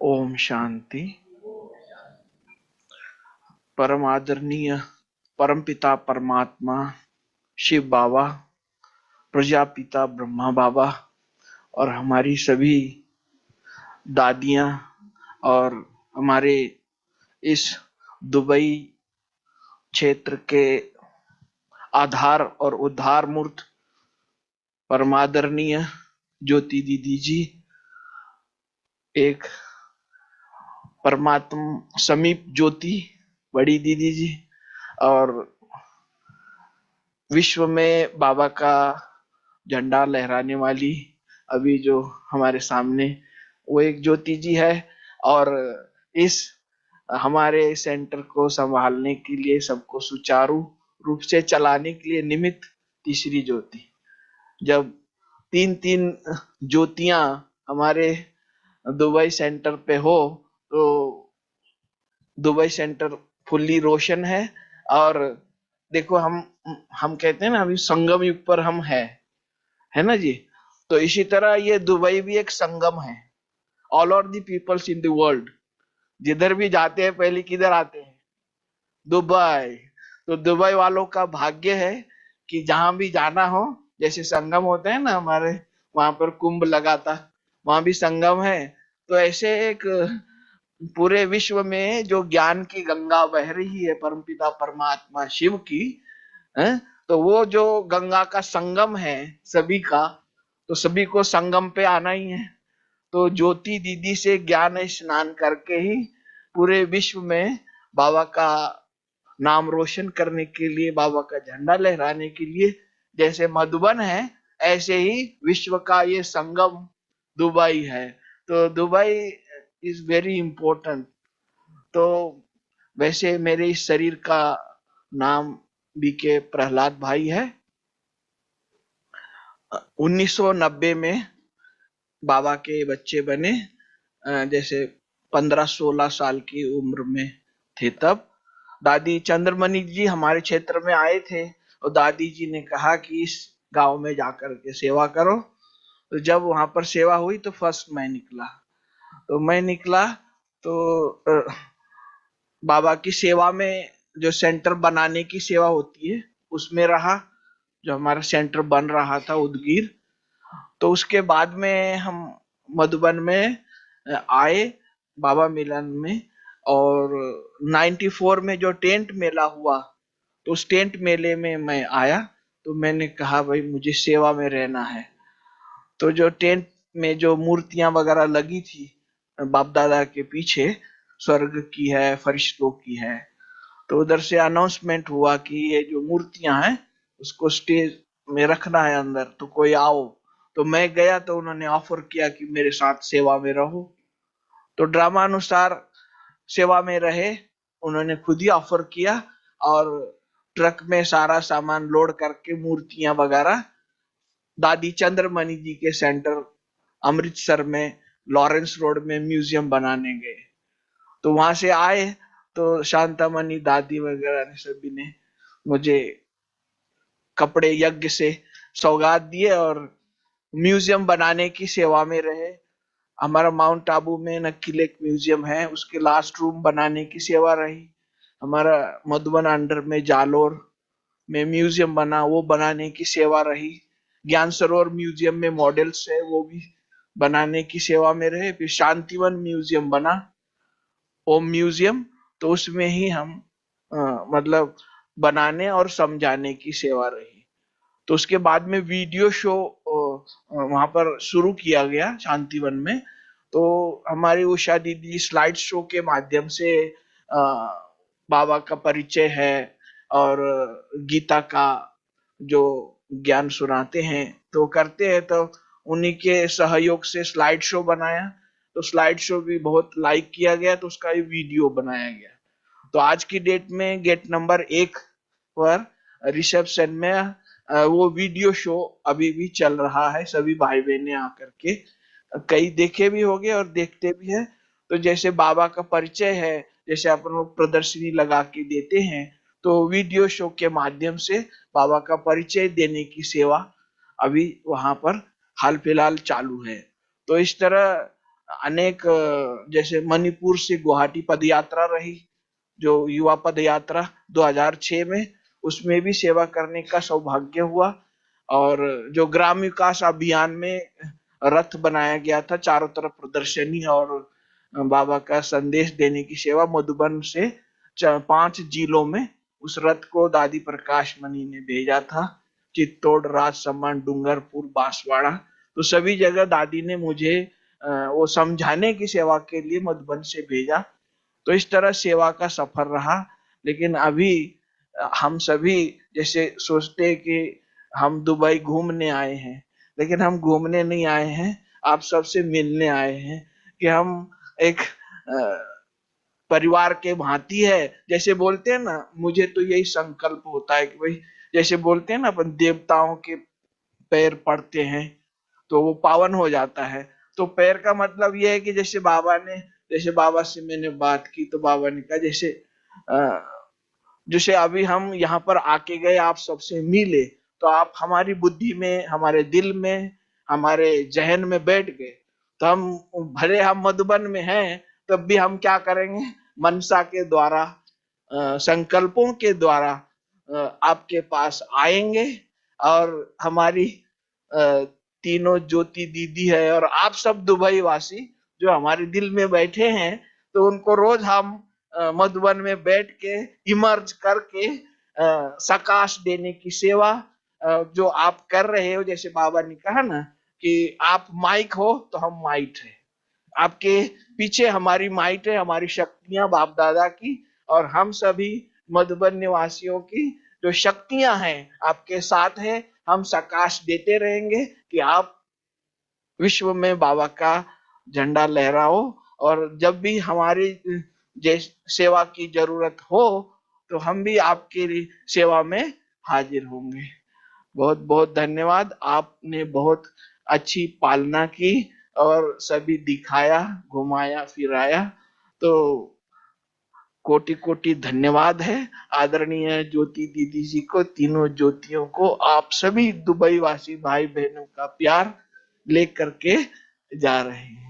ओम शांति। परम आदरणीय परमपिता परमात्मा शिव बाबा, प्रजापिता ब्रह्मा बाबा और हमारी सभी दादियां और हमारे इस दुबई क्षेत्र के आधार और उद्धार मूर्त परमादरणीय ज्योति दीदी जी, एक परमात्मा समीप ज्योति बड़ी दीदी जी, और विश्व में बाबा का झंडा लहराने वाली अभी जो हमारे सामने वो एक ज्योति जी है। और इस हमारे सेंटर को संभालने के लिए, सबको सुचारू रूप से चलाने के लिए निमित्त तीसरी ज्योति। जब तीन तीन ज्योतियां हमारे दुबई सेंटर पे हो तो दुबई सेंटर फुल्ली रोशन है। और देखो, हम कहते हैं ना, अभी संगम युग पर हम है ना जी। तो इसी तरह ये दुबई भी एक संगम है। All are the peoples in the world, जिधर भी जाते हैं पहले किधर आते हैं? दुबई। तो दुबई वालों का भाग्य है कि जहां भी जाना हो, जैसे संगम होते हैं ना हमारे, वहां पर कुंभ लगा था, वहां भी संगम है। तो ऐसे एक पूरे विश्व में जो ज्ञान की गंगा बह रही है परमपिता परमात्मा शिव की, है, तो वो जो गंगा का संगम है सभी का, तो सभी को संगम पे आना ही है। तो ज्योति दीदी से ज्ञान स्नान करके ही पूरे विश्व में बाबा का नाम रोशन करने के लिए, बाबा का झंडा लहराने के लिए, जैसे मधुबन है ऐसे ही विश्व का ये संगम दुबई है। तो दुबई इज वेरी इंपॉर्टेंट। तो वैसे मेरे इस शरीर का नाम बीके प्रहलाद भाई है। 1990 में बाबा के बच्चे बने, जैसे 15-16 साल की उम्र में थे तब। दादी चंद्रमणि जी हमारे क्षेत्र में आए थे और दादी जी ने कहा कि इस गांव में जाकर के सेवा करो। तो जब वहां पर सेवा हुई तो फर्स्ट मैं निकला। तो मैं निकला तो बाबा की सेवा में, जो सेंटर बनाने की सेवा होती है उसमें रहा, जो हमारा सेंटर बन रहा था उदगीर। तो उसके बाद में हम मधुबन में आए बाबा मिलन में। और 94 में जो टेंट मेला हुआ, तो उस टेंट मेले में मैं आया। तो मैंने कहा भाई मुझे सेवा में रहना है। तो जो टेंट में जो मूर्तियां वगैरह लगी थी बाप दादा के पीछे, स्वर्ग की है, फरिश्तों की है, तो उधर से अनाउंसमेंट हुआ कि ये जो मूर्तियां हैं उसको स्टेज में रखना है अंदर, तो कोई आओ। तो मैं गया तो उन्होंने ऑफर किया कि मेरे साथ सेवा में रहो। तो ड्रामा अनुसार सेवा में रहे। उन्होंने खुद ही ऑफर किया और ट्रक में सारा सामान लोड करके मूर्तियां वगैरह दादी चंद्रमणि जी के सेंटर अमृतसर में लॉरेंस रोड में म्यूजियम बनाने गए। तो वहां से आए तो शांतामणि दादी वगैरह ने सभी ने मुझे कपड़े यज्ञ से सौगात दिए और म्यूजियम बनाने की सेवा में रहे। हमारा माउंट आबू में नक्की लेक म्यूजियम है, उसके लास्ट रूम बनाने की सेवा रही। हमारा मधुबन अंडर में जालोर में म्यूजियम बना, वो बनाने की सेवा रही। ज्ञान सरोवर म्यूजियम में मॉडल्स है, वो भी बनाने की सेवा में रहे। फिर शांतिवन म्यूजियम बना, ओम म्यूजियम, तो उसमें ही हम मतलब बनाने और समझाने की सेवा रही। तो उसके बाद में वीडियो शो वहां पर शुरू किया गया शांतिवन में। तो हमारी उषा दीदी स्लाइड शो के माध्यम से बाबा का परिचय है और गीता का जो ज्ञान सुनाते हैं तो करते हैं। तो उन्हीं के सहयोग से स्लाइड शो बनाया, तो स्लाइड शो भी बहुत लाइक किया गया, तो उसका वीडियो बनाया गया। तो आज की डेट में गेट नंबर 1 पर रिसेप्शन में वो वीडियो शो अभी भी चल रहा है। सभी भाई बहने आकर के कई देखे भी होंगे और देखते भी है। तो जैसे बाबा का परिचय है, जैसे अपन लोग प्रदर्शनी लगा के देते हैं, तो वीडियो शो के माध्यम से बाबा का परिचय देने की सेवा अभी वहां पर हाल फिलहाल चालू है। तो इस तरह अनेक जैसे मणिपुर से गुवाहाटी पद यात्रा रही, जो युवा पद यात्रा 2006 में, उसमें भी सेवा करने का सौभाग्य हुआ। और जो ग्राम विकास अभियान में रथ बनाया गया था, चारों तरफ प्रदर्शनी और बाबा का संदेश देने की सेवा, मधुबन से 5 जिलों में उस रथ को दादी प्रकाश मणि ने भेजा था। चित्तौड़, राजसमंद, डूंगरपुर, बांसवाड़ा, तो सभी जगह दादी ने मुझे वो समझाने की सेवा के लिए मधुबन से भेजा। तो इस तरह सेवा का सफर रहा। लेकिन अभी हम सभी जैसे सोचते हैं कि हम दुबई घूमने आए हैं, लेकिन हम घूमने नहीं आए हैं, आप सबसे मिलने आए हैं। कि हम एक परिवार के भांति है, जैसे बोलते हैं ना, मुझे तो यही संकल्प होता है कि भाई, जैसे बोलते हैं ना अपन, देवताओं के पैर पड़ते हैं तो वो पावन हो जाता है। तो पैर का मतलब ये है कि जैसे बाबा से मैंने बात की तो बाबा ने कहा जैसे जैसे अभी हम यहाँ पर आके गए, आप सबसे मिले, तो आप हमारी बुद्धि में, हमारे दिल में, हमारे जहन में बैठ गए। तो हम भले हम मधुबन में हैं, तब भी हम क्या करेंगे, मनसा के द्वारा, संकल्पों के द्वारा आपके पास आएंगे। और हमारी तीनों ज्योति दीदी है और आप सब दुबई वासी जो हमारे दिल में बैठे हैं, तो उनको रोज हम मधुबन में बैठ के इमर्ज करके सकाश देने की सेवा जो आप कर रहे हो। जैसे बाबा ने कहा ना कि आप माइक हो तो हम माइट है, आपके पीछे हमारी माइट है, हमारी शक्तियां बाप दादा की, और हम सभी मधुबन निवासियों की जो शक्तियां हैं आपके साथ है। हम सकाश देते रहेंगे कि आप विश्व में बाबा का झंडा लहराओ। और जब भी हमारी सेवा की जरूरत हो तो हम भी आपकी सेवा में हाजिर होंगे। बहुत बहुत धन्यवाद, आपने बहुत अच्छी पालना की और सभी दिखाया, घुमाया फिराया। तो कोटि कोटि धन्यवाद है आदरणीय ज्योति दीदी जी को, तीनों ज्योतियों को, आप सभी दुबई वासी भाई बहनों का प्यार लेकर के जा रहे हैं।